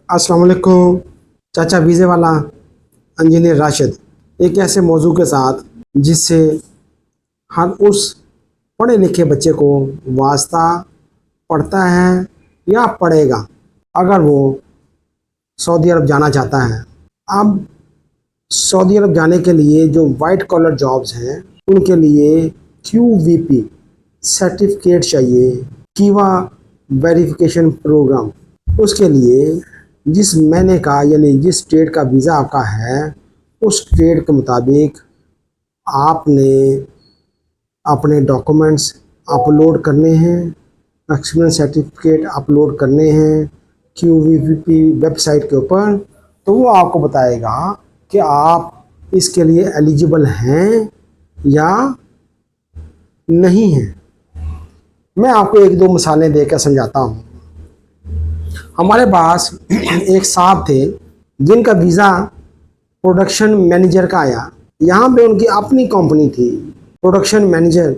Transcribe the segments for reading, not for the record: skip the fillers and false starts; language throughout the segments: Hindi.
अस्सलाम वालेकुम। चाचा वीज़े वाला इंजीनियर राशिद एक ऐसे मौजू के साथ जिससे हर उस पढ़े लिखे बच्चे को वास्ता पढ़ता है या पढ़ेगा अगर वो सऊदी अरब जाना चाहता है। अब सऊदी अरब जाने के लिए जो वाइट कॉलर जॉब्स हैं उनके लिए QVP सर्टिफिकेट चाहिए, कीवा वेरिफिकेशन प्रोग्राम। उसके लिए जिस महीने का यानी जिस स्टेट का वीज़ा आपका है उस स्टेट के मुताबिक आपने अपने डॉक्यूमेंट्स अपलोड करने हैं, एक्सपीरियंस सर्टिफिकेट अपलोड करने हैं QVP वेबसाइट के ऊपर। तो वो आपको बताएगा कि आप इसके लिए एलिजिबल हैं या नहीं हैं। मैं आपको एक दो मिसालें देकर समझाता हूँ। हमारे पास एक साहब थे जिनका वीज़ा प्रोडक्शन मैनेजर का आया। यहाँ पे उनकी अपनी कंपनी थी, प्रोडक्शन मैनेजर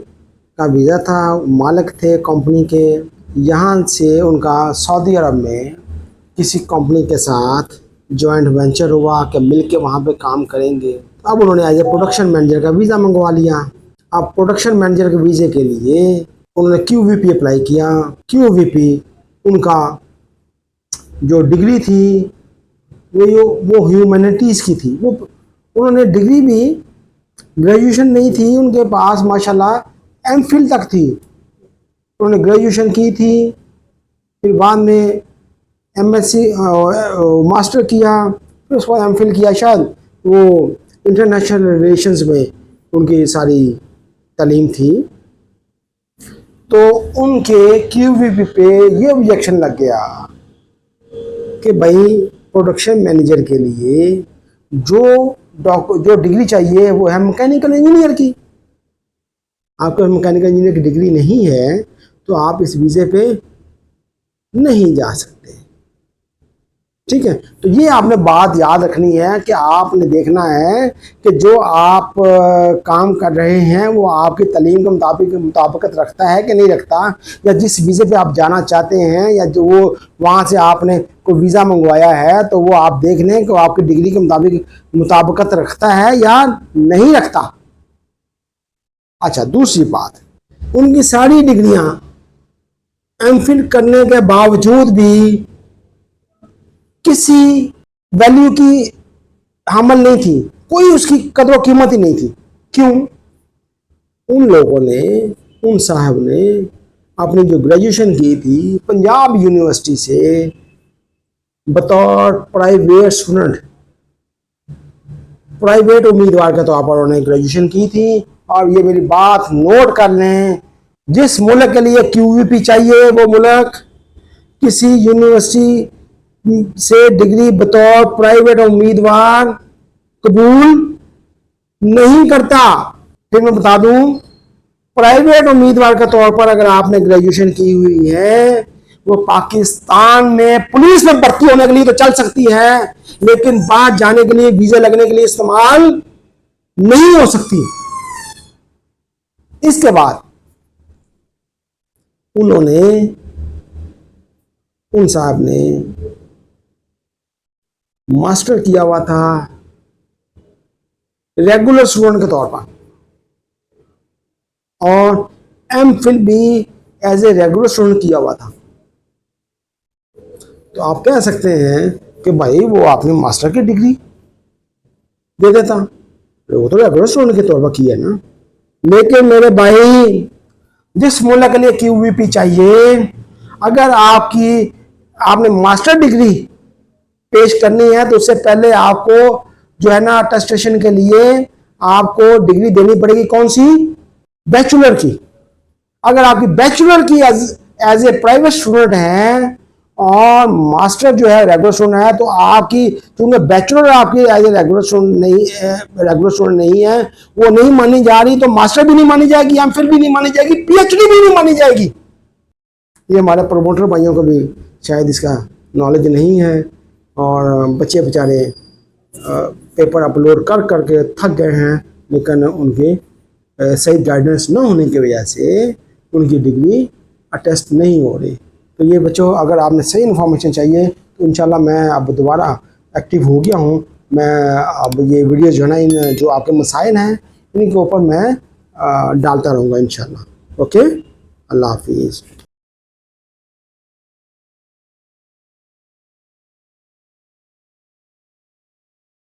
का वीज़ा था, मालिक थे कंपनी के। यहाँ से उनका सऊदी अरब में किसी कंपनी के साथ जॉइंट वेंचर हुआ कि मिल के वहाँ पर काम करेंगे। अब उन्होंने एज ए प्रोडक्शन मैनेजर का वीज़ा मंगवा लिया। अब प्रोडक्शन मैनेजर के वीज़े के लिए उन्होंने QVP अप्लाई किया। QVP उनका जो डिग्री थी वो ह्यूमैनिटीज़ की थी। वो उन्होंने डिग्री भी ग्रेजुएशन नहीं थी उनके पास, माशाल्लाह MPhil तक थी। उन्होंने ग्रेजुएशन की थी, फिर बाद में MSc मास्टर किया, फिर उसके बाद MPhil किया। शायद वो इंटरनेशनल रिलेशंस में उनकी सारी तालीम थी। तो उनके QVP पे ये ऑब्जेक्शन लग गया कि भाई प्रोडक्शन मैनेजर के लिए जो डिग्री चाहिए वो है मैकेनिकल इंजीनियर की। आपको मैकेनिकल इंजीनियर की डिग्री नहीं है तो आप इस वीज़े पे नहीं जा सकते। ठीक है, तो ये आपने बात याद रखनी है कि आपने देखना है कि जो आप काम कर रहे हैं वो आपकी तालीम के मुताबिकत रखता है कि नहीं रखता, या जिस वीज़े पे आप जाना चाहते हैं या जो वो वहाँ से आपने कोई वीज़ा मंगवाया है तो वो आप देख लें कि वो आपकी डिग्री के मुताबिकत रखता है या नहीं रखता। अच्छा, दूसरी बात, उनकी सारी डिग्रियाँ MPhil करने के बावजूद भी किसी वैल्यू की हामल नहीं थी, कोई उसकी कदर कीमत ही नहीं थी। क्यों? उन लोगों ने, उन साहब ने अपनी जो ग्रेजुएशन की थी पंजाब यूनिवर्सिटी से बतौर प्राइवेट स्टूडेंट, प्राइवेट उम्मीदवार के तौर पर उन्होंने ग्रेजुएशन की थी। और ये मेरी बात नोट कर लें, जिस मुल्क के लिए QVP चाहिए वो मुल्क किसी यूनिवर्सिटी से डिग्री बतौर प्राइवेट उम्मीदवार कबूल नहीं करता। फिर मैं बता दूं, प्राइवेट उम्मीदवार के तौर पर अगर आपने ग्रेजुएशन की हुई है वो पाकिस्तान में पुलिस में भर्ती होने के लिए तो चल सकती है, लेकिन बाहर जाने के लिए वीजा लगने के लिए इस्तेमाल नहीं हो सकती। इसके बाद उन्होंने, उन साहब ने मास्टर किया हुआ था रेगुलर स्टूडेंट के तौर पर और MPhil भी एज ए रेगुलर स्टूडेंट किया हुआ था। तो आप कह सकते हैं कि भाई वो आपने मास्टर की डिग्री दे देता, वो तो रेगुलर स्टूडेंट के तौर पर किया ना। लेकिन मेरे भाई, जिस मुल्क के लिए QVP चाहिए, अगर आपने मास्टर डिग्री पेश करनी है तो उससे पहले आपको जो है ना अटेस्टेशन के लिए आपको डिग्री देनी पड़ेगी। कौन सी? बैचलर की। अगर आपकी बैचलर की एज ए प्राइवेट स्टूडेंट है और मास्टर जो है रेगुलर स्टूडेंट है, तो आपकी, क्योंकि बैचलर आपकी एज ए रेगुलर स्टूडेंट नहीं है, वो नहीं मानी जा रही, तो मास्टर भी नहीं मानी जाएगी, MPhil भी नहीं मानी जाएगी, PhD भी नहीं मानी जाएगी। ये हमारे प्रमोटर भाइयों को भी शायद इसका नॉलेज नहीं है और बच्चे बेचारे पेपर अपलोड कर करके थक गए हैं, लेकिन उनके सही गाइडेंस न होने की वजह से उनकी डिग्री अटेस्ट नहीं हो रही। तो ये बच्चों, अगर आपने सही इन्फॉर्मेशन चाहिए तो इंशाल्लाह मैं अब दोबारा एक्टिव हो गया हूँ। मैं अब ये वीडियो जो है ना, इन जो आपके मसाइल हैं इनके ऊपर मैं डालता रहूँगा इंशाल्लाह। ओके, अल्लाह हाफिज़।